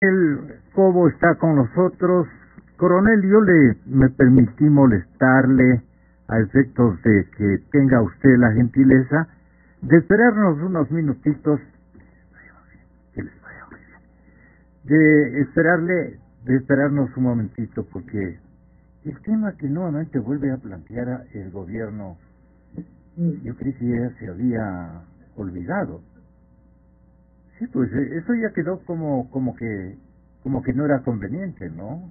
El Cobo está con nosotros. Coronel, me permití molestarle a efectos de que tenga usted la gentileza de esperarnos unos minutitos, de esperarnos un momentito, porque el tema que nuevamente vuelve a plantear el gobierno, yo creí que ya se había olvidado. Sí, pues eso ya quedó como que no era conveniente, ¿no?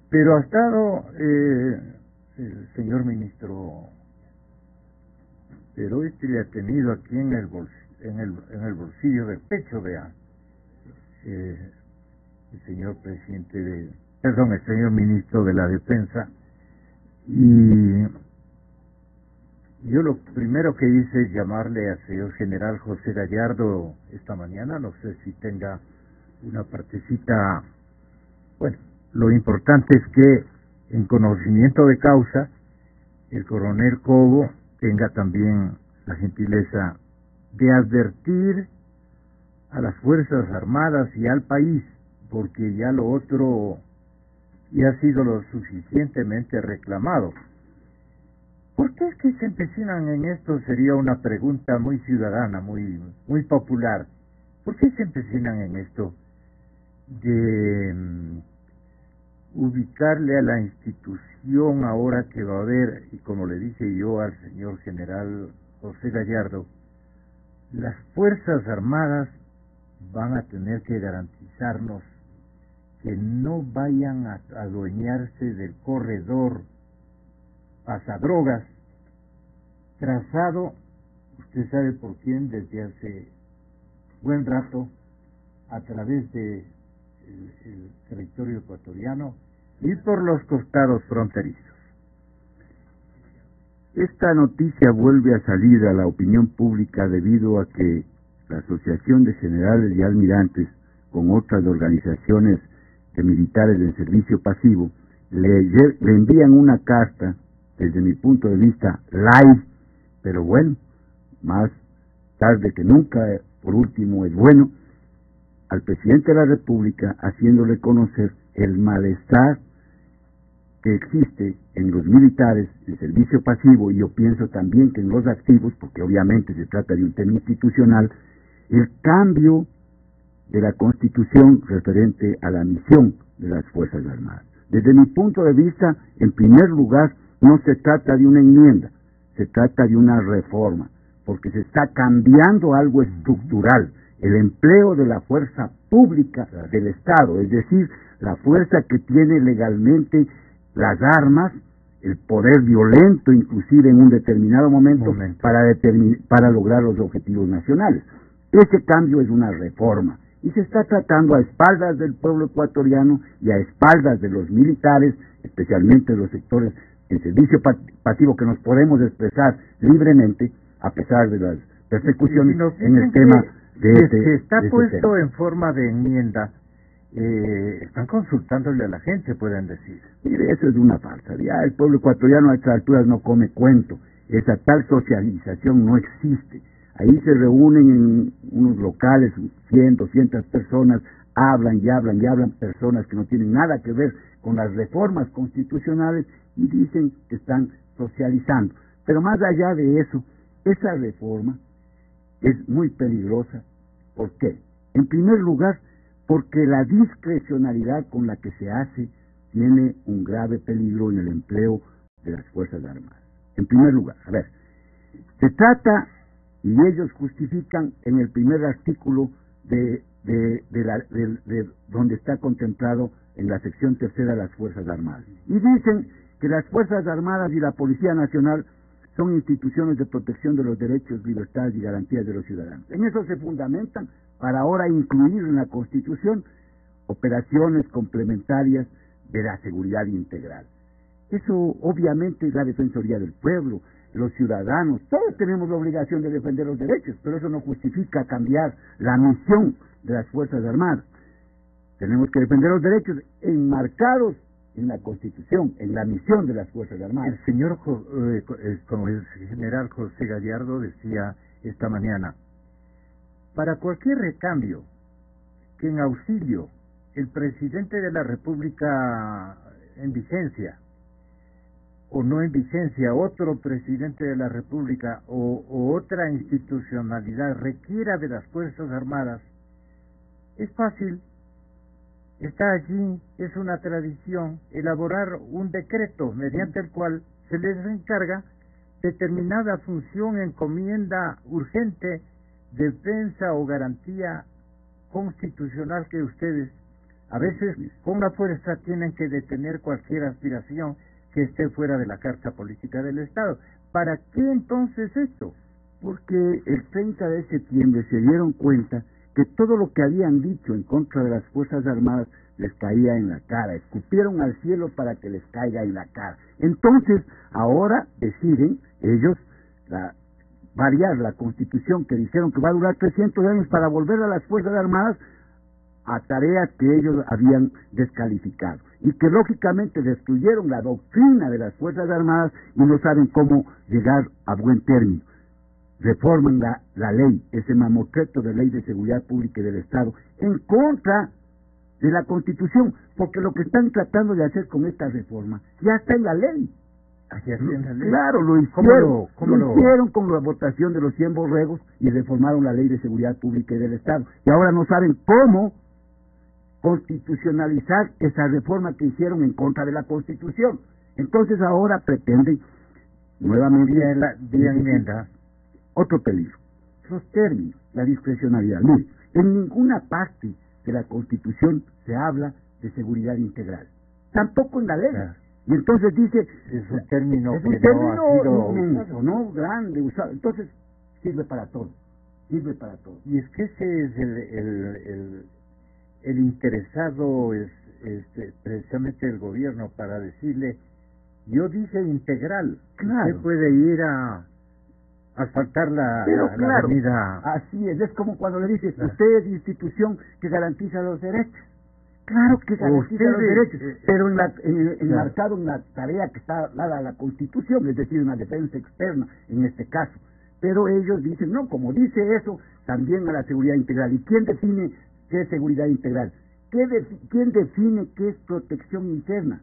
Pero ha estado el señor ministro, pero le ha tenido aquí en el bolsillo del pecho, vea, el señor el señor ministro de la Defensa, y yo lo primero que hice es llamarle al señor general José Gallardo esta mañana. No sé si tenga una partecita. Bueno, lo importante es que en conocimiento de causa el coronel Cobo tenga también la gentileza de advertir a las Fuerzas Armadas y al país, porque ya lo otro ya ha sido lo suficientemente reclamado. ¿Por qué es que se empecinan en esto? Sería una pregunta muy ciudadana, muy popular. ¿Por qué se empecinan en esto de ubicarle a la institución ahora que va a haber, y como le dije yo al señor general José Gallardo, las Fuerzas Armadas van a tener que garantizarnos que no vayan a adueñarse del corredor pasadrogas trazado, usted sabe por quién, desde hace buen rato a través de el territorio ecuatoriano y por los costados fronterizos. Esta noticia vuelve a salir a la opinión pública debido a que la Asociación de Generales y Almirantes, con otras organizaciones de militares en servicio pasivo, le envían una carta, desde mi punto de vista, live, pero bueno, más tarde que nunca, por último es bueno, al presidente de la República, haciéndole conocer el malestar que existe en los militares en servicio pasivo, y yo pienso también que en los activos, porque obviamente se trata de un tema institucional, el cambio de la Constitución referente a la misión de las Fuerzas Armadas. Desde mi punto de vista, en primer lugar, no se trata de una enmienda, se trata de una reforma, porque se está cambiando algo estructural, el empleo de la fuerza pública del Estado, es decir, la fuerza que tiene legalmente las armas, el poder violento inclusive en un determinado momento. Para lograr los objetivos nacionales. Ese cambio es una reforma y se está tratando a espaldas del pueblo ecuatoriano y a espaldas de los militares, especialmente los sectores en servicio pasivo, que nos podemos expresar libremente a pesar de las persecuciones en el tema que está puesto en forma de enmienda. Están consultándole a la gente, pueden decir. Mire, eso es una falsa. Ya el pueblo ecuatoriano a estas alturas no come cuento. Esa tal socialización no existe. Ahí se reúnen en unos locales 100, 200 personas, hablan y hablan y hablan, personas que no tienen nada que ver con las reformas constitucionales, y dicen que están socializando. Pero más allá de eso, esa reforma es muy peligrosa. ¿Por qué? En primer lugar, porque la discrecionalidad con la que se hace tiene un grave peligro en el empleo de las Fuerzas Armadas. En primer lugar, a ver, se trata, y ellos justifican en el primer artículo de donde está contemplado en la sección tercera las Fuerzas Armadas, y dicen que las Fuerzas Armadas y la Policía Nacional son instituciones de protección de los derechos, libertades y garantías de los ciudadanos. En eso se fundamentan para ahora incluir en la Constitución operaciones complementarias de la seguridad integral. Eso obviamente es la Defensoría del Pueblo, los ciudadanos, todos tenemos la obligación de defender los derechos, pero eso no justifica cambiar la misión de las Fuerzas Armadas. Tenemos que defender los derechos enmarcados en la Constitución, en la misión de las Fuerzas Armadas. El señor como el general José Gallardo decía esta mañana, para cualquier recambio que en auxilio el presidente de la República en vigencia o no en vigencia, otro presidente de la República o otra institucionalidad requiera de las Fuerzas Armadas, es fácil, está allí, es una tradición, elaborar un decreto mediante el cual se les encarga determinada función, encomienda urgente, defensa o garantía constitucional que ustedes, a veces con la fuerza, tienen que detener cualquier aspiración que esté fuera de la Carta Política del Estado. ¿Para qué entonces esto? Porque el 30 de septiembre se dieron cuenta que todo lo que habían dicho en contra de las Fuerzas Armadas les caía en la cara, escupieron al cielo para que les caiga en la cara. Entonces, ahora deciden ellos variar la Constitución, que dijeron que va a durar 300 años, para volver a las Fuerzas Armadas a tareas que ellos habían descalificado, y que lógicamente destruyeron la doctrina de las Fuerzas Armadas y no saben cómo llegar a buen término. Reforman la ley, ese mamotreto de ley de seguridad pública y del Estado, en contra de la Constitución, porque lo que están tratando de hacer con esta reforma ya está en la ley. Claro, lo hicieron, lo hicieron con la votación de los 100 borregos y reformaron la ley de seguridad pública y del Estado, y ahora no saben cómo constitucionalizar esa reforma que hicieron en contra de la Constitución. Entonces ahora pretenden nuevamente vía enmienda. Otro peligro, los términos, la discrecionalidad. Mire, en ninguna parte de la Constitución se habla de seguridad integral, tampoco en la ley. Claro. Y entonces dice, es un término inmenso, ¿no? Grande, usado. Entonces sirve para todo, sirve para todo. Y es que ese es el interesado, es precisamente el gobierno, para decirle, yo dije integral, claro. Usted puede ir a asfaltar la avenida. Así es como cuando le dices, claro, usted es institución que garantiza los derechos. Claro que garantiza los derechos, pero enmarcado en la tarea que está dada a la Constitución, es decir, una defensa externa en este caso. Pero ellos dicen, no, como dice eso, también a la seguridad integral. ¿Y quién define qué es seguridad integral? ¿Quién define qué es protección interna?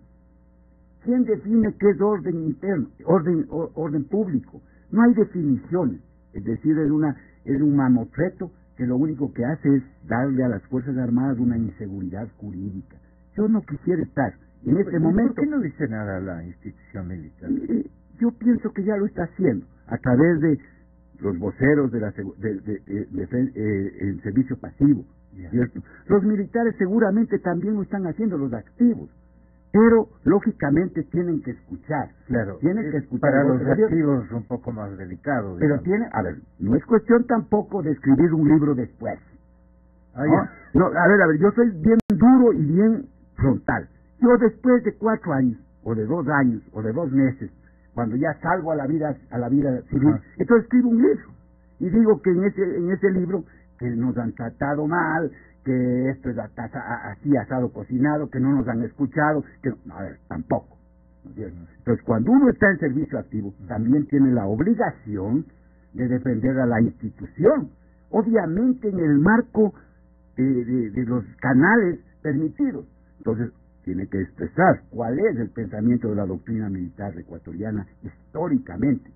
¿Quién define qué es orden interno, orden público? No hay definiciones, es decir, es un mamotreto que lo único que hace es darle a las Fuerzas Armadas una inseguridad jurídica. Yo no quisiera estar en este momento. ¿Por qué no dice nada la institución militar? Yo pienso que ya lo está haciendo a través de los voceros de el servicio pasivo, ¿cierto? Los militares seguramente también lo están haciendo, los activos. Pero, lógicamente, tienen que escuchar. Claro, tienen que escuchar. Para los activos es un poco más delicado. Pero no es cuestión tampoco de escribir un libro después. No, a ver, yo soy bien duro y bien frontal. Yo después de 4 años, o de 2 años, o de 2 meses, cuando ya salgo a la vida civil, entonces escribo un libro. Y digo que en ese libro, que nos han tratado mal, que esto es así asado cocinado, que no nos han escuchado, tampoco. Entonces, cuando uno está en servicio activo, también tiene la obligación de defender a la institución, obviamente en el marco de los canales permitidos. Entonces, tiene que expresar cuál es el pensamiento de la doctrina militar ecuatoriana históricamente.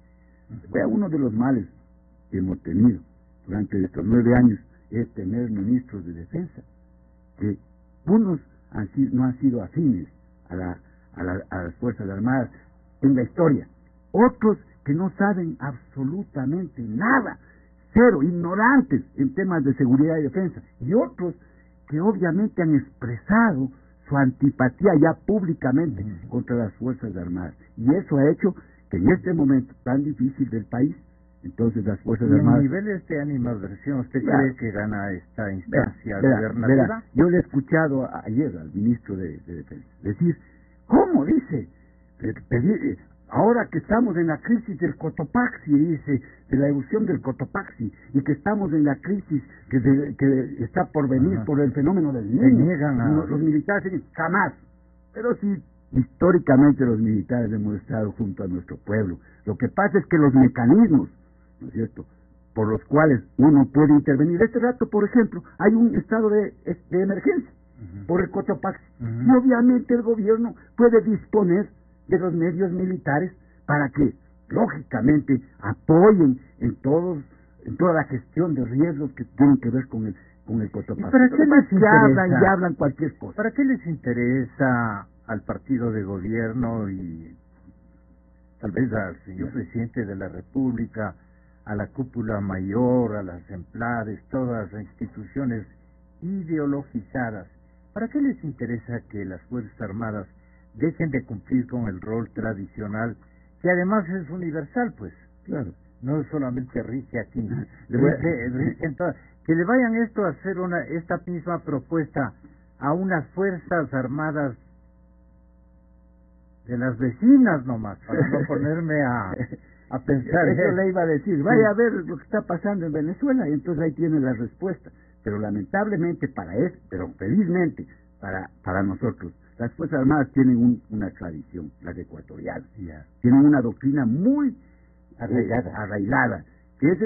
Uno de los males que hemos tenido durante estos 9 años es tener ministros de defensa que unos no han sido afines a las Fuerzas Armadas en la historia, otros que no saben absolutamente nada, cero, ignorantes en temas de seguridad y defensa, y otros que obviamente han expresado su antipatía ya públicamente contra las Fuerzas Armadas, y eso ha hecho que en este momento tan difícil del país, entonces las Fuerzas Armadas... ¿En niveles de animadversión usted cree que gana esta instancia gubernativa? Yo le he escuchado ayer al ministro de Defensa decir, ¿cómo dice? Ahora que estamos en la crisis del Cotopaxi, dice, de la erupción del Cotopaxi, y que estamos en la crisis que está por venir por el fenómeno del Niño, los militares dicen, jamás. Pero sí, históricamente los militares hemos estado junto a nuestro pueblo. Lo que pasa es que los mecanismos, ¿no es cierto?, por los cuales uno puede intervenir. Este rato, por ejemplo, hay un estado de emergencia. por el Cotopaxi. Y obviamente el gobierno puede disponer de los medios militares para que, lógicamente, apoyen en toda la gestión de riesgos que tienen que ver con el Cotopaxi. ¿Y para qué les interesa? Y hablan cualquier cosa. ¿Para qué les interesa al partido de gobierno y tal vez al señor presidente de la República, a la cúpula mayor, a las ejemplares, todas las instituciones ideologizadas? ¿Para qué les interesa que las Fuerzas Armadas dejen de cumplir con el rol tradicional, que además es universal, pues? Claro. No solamente rige aquí, rige en todas. Que le vayan a hacer esta misma propuesta a unas Fuerzas Armadas de las vecinas nomás, para no ponerme a pensar. Eso le iba a decir, vaya a ver lo que está pasando en Venezuela, y entonces ahí tiene la respuesta. Pero lamentablemente pero felizmente para nosotros, las Fuerzas Armadas tienen una tradición, las ecuatorianas. Tienen una doctrina muy arraigada, que es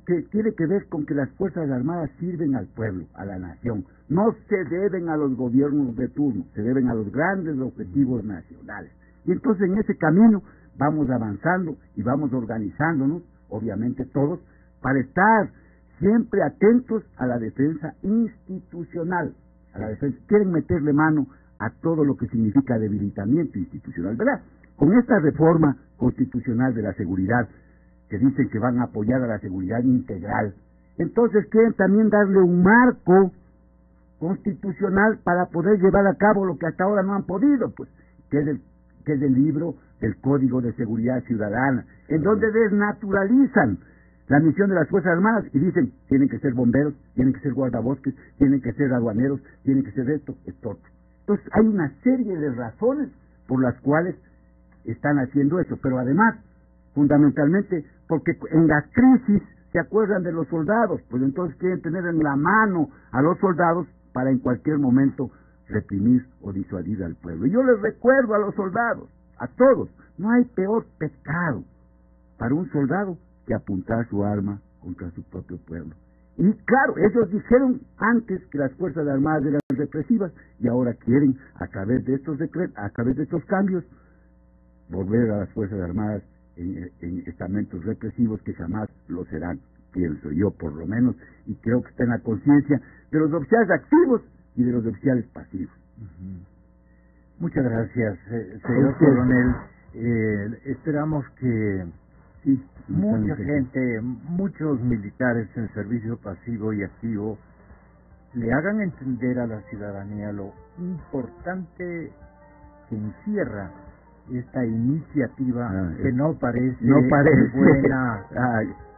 que tiene que ver con que las Fuerzas Armadas sirven al pueblo, a la nación. No se deben a los gobiernos de turno, se deben a los grandes objetivos nacionales. Y entonces en ese camino vamos avanzando y vamos organizándonos, obviamente todos, para estar siempre atentos a la defensa institucional. Quieren meterle mano a todo lo que significa debilitamiento institucional, ¿verdad? Con esta reforma constitucional de la seguridad, que dicen que van a apoyar a la seguridad integral, entonces quieren también darle un marco constitucional para poder llevar a cabo lo que hasta ahora no han podido, pues, que es el libro del Código de Seguridad Ciudadana, en donde desnaturalizan la misión de las Fuerzas Armadas y dicen, tienen que ser bomberos, tienen que ser guardabosques, tienen que ser aduaneros, tienen que ser esto, otro. Entonces hay una serie de razones por las cuales están haciendo eso, pero además, fundamentalmente, porque en la crisis se acuerdan de los soldados, pues entonces quieren tener en la mano a los soldados para en cualquier momento reprimir o disuadir al pueblo. Y yo les recuerdo a los soldados, a todos, no hay peor pecado para un soldado que apuntar su arma contra su propio pueblo. Y claro, ellos dijeron antes que las Fuerzas Armadas eran represivas y ahora quieren, a través de estos decretos, a través de estos cambios, volver a las Fuerzas Armadas en estamentos represivos que jamás lo serán, pienso yo por lo menos, y creo que está en la conciencia de los oficiales activos y de los oficiales pasivos. Muchas gracias, señor coronel. Esperamos que mucha gente, muchos militares en servicio pasivo y activo, le hagan entender a la ciudadanía lo importante que encierra esta iniciativa que no parece buena,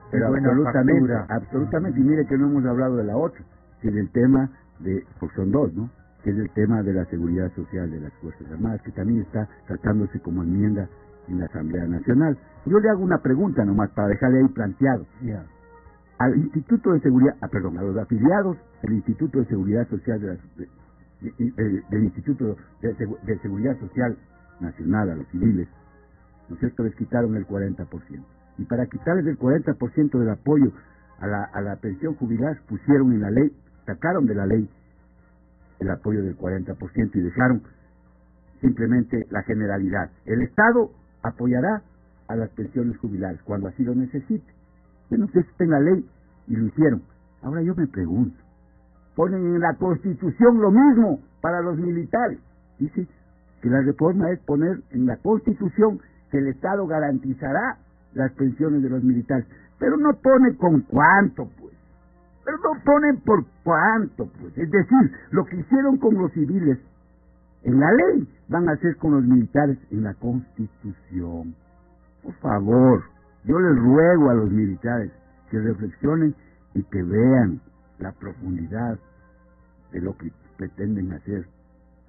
pero buena absolutamente, y mire que no hemos hablado de la otra, que es el tema porque son dos, ¿no? Que es el tema de la seguridad social de las Fuerzas Armadas, que también está tratándose como enmienda en la Asamblea Nacional. Yo le hago una pregunta nomás para dejarle ahí planteado. Al Instituto de Seguridad, a los afiliados del Instituto de Seguridad Social del Instituto de Seguridad Social Nacional, a los civiles, ¿no es cierto?, les quitaron el 40%. Y para quitarles el 40% del apoyo a la pensión jubilar, pusieron en la ley, sacaron de la ley el apoyo del 40% y dejaron simplemente la generalidad. El Estado apoyará a las pensiones jubilares cuando así lo necesite. Bueno, que está en la ley y lo hicieron. Ahora yo me pregunto, ponen en la Constitución lo mismo para los militares. Dice que la reforma es poner en la Constitución que el Estado garantizará las pensiones de los militares, pero no pone con cuánto, pues. Pero no ponen por cuánto, pues. Es decir, lo que hicieron con los civiles en la ley, van a hacer con los militares en la Constitución. Por favor, yo les ruego a los militares que reflexionen y que vean la profundidad de lo que pretenden hacer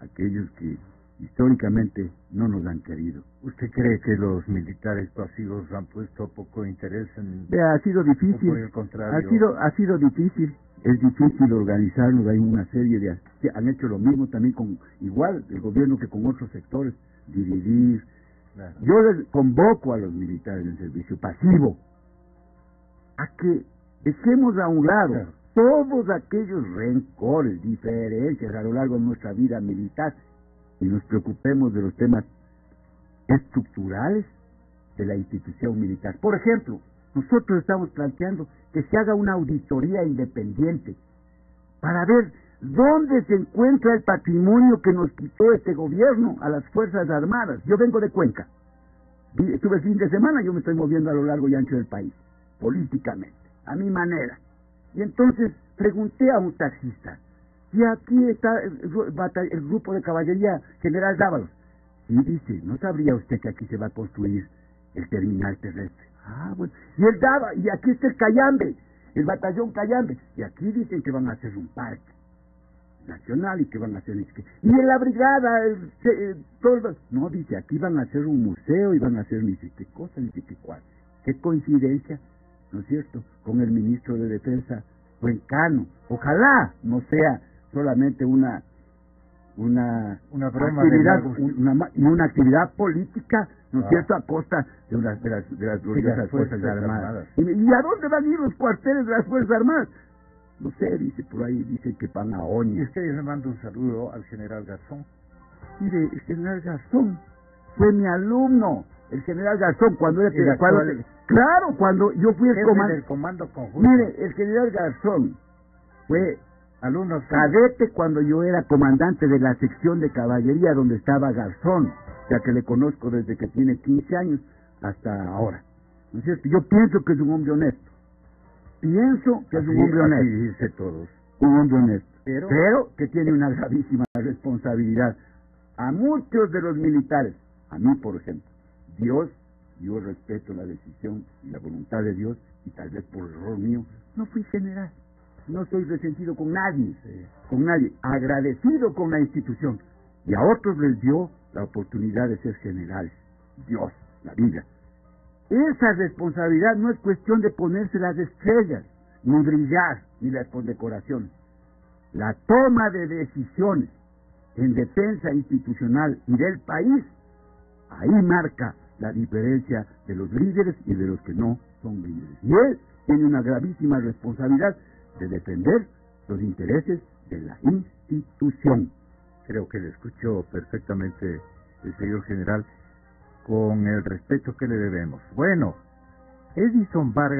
aquellos que históricamente no nos han querido. ¿Usted cree que los militares pasivos han puesto poco interés en...? Ha sido difícil, por el contrario? ha sido difícil, es difícil organizarnos, hay una serie de... Han hecho lo mismo también igual el gobierno que con otros sectores, dividir. Claro. Yo les convoco a los militares del servicio pasivo a que dejemos a un lado todos aquellos rencores, diferencias a lo largo de nuestra vida militar y nos preocupemos de los temas estructurales de la institución militar. Por ejemplo, nosotros estamos planteando que se haga una auditoría independiente para ver dónde se encuentra el patrimonio que nos quitó este gobierno a las Fuerzas Armadas. Yo vengo de Cuenca. Estuve el fin de semana, yo me estoy moviendo a lo largo y ancho del país, políticamente, a mi manera. Y entonces pregunté a un taxista, si aquí está el grupo de caballería General Dávalos. Y dice, ¿no sabría usted que aquí se va a construir el terminal terrestre? Ah, bueno. Y él daba, y aquí está el Cayambe, el batallón Cayambe. Y aquí dicen que van a hacer un parque nacional y que van a hacer... Y en la brigada, no, dice, aquí van a hacer un museo y van a hacer ni sé qué cosa, ni sé qué cuál. Qué coincidencia, ¿no es cierto?, con el ministro de Defensa cuencano. Ojalá no sea solamente una broma actividad, de una actividad política, ¿no es cierto?, a costa de las gloriosas Fuerzas Armadas. ¿Y a dónde van a ir los cuarteles de las Fuerzas Armadas? No sé, dice por ahí, dice que van a Oña. Y usted le manda un saludo al general Garzón. Mire, el general Garzón fue mi alumno. El general Garzón, cuando cuando yo fui el comando conjunto. Mire, el general Garzón fue alumno cadete cuando yo era comandante de la sección de caballería donde estaba Garzón, ya que le conozco desde que tiene 15 años hasta ahora. ¿No es cierto? Yo pienso que es un hombre honesto. Pienso que es un hombre honesto. Así dice todos. Un hombre honesto. Pero que tiene una gravísima responsabilidad. A muchos de los militares, a mí por ejemplo, yo respeto la decisión y la voluntad de Dios, y tal vez por error mío, no fui general. No soy resentido con nadie, agradecido con la institución. Y a otros les dio la oportunidad de ser generales. Dios, la vida. Esa responsabilidad no es cuestión de ponerse las estrellas, ni brillar, ni las condecoraciones. La toma de decisiones en defensa institucional y del país, ahí marca la diferencia de los líderes y de los que no son líderes. Y él tiene una gravísima responsabilidad de defender los intereses de la institución. Creo que le escuchó perfectamente el señor general, con el respeto que le debemos. Bueno, Edison Vargas